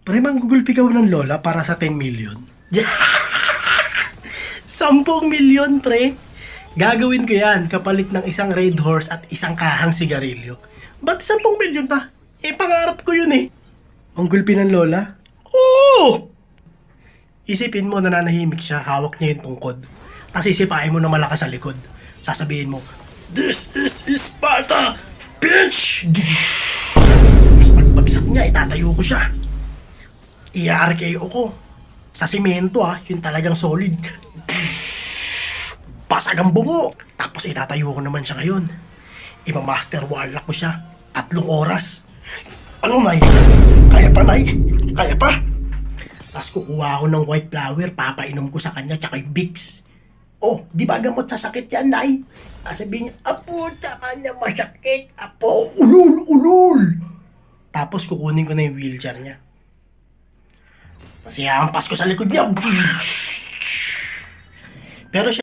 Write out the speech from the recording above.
Pre, manggugulpi ka ng lola para sa 10 million? 10 million, pre. Gagawin ko yan kapalit ng isang red horse at isang kahang sigarilyo. Ba't 10 million pa? Eh, pangarap ko yun eh. Ang gulpi ng lola? Oo! Isipin mo, nananahimik siya, hawak niya yung tungkod. Tapos isipain mo na malakas sa likod. Sasabihin mo, "This is Sparta, bitch!" Tapos pagbagsak niya, itatayo ko siya. I-RKO ko. Sa simento yung talagang solid. Basag ang bungo. Tapos itatayo ko naman siya ngayon. Ima-master warlock ko siya. 3 oras. Ano, Nay? Kaya pa, Nay? Kaya pa? Tapos kukuha ako ng white flower, papainom ko sa kanya, tsaka yung Vicks. Oh, di ba gamot sa sakit yan, Nay? Sabihin niya, "Apo, tama niya, masakit. Apo, ulul, ulul." Tapos kukunin ko na yung wheelchair niya. Kasi hampas ko sa likod niya. Pero siya,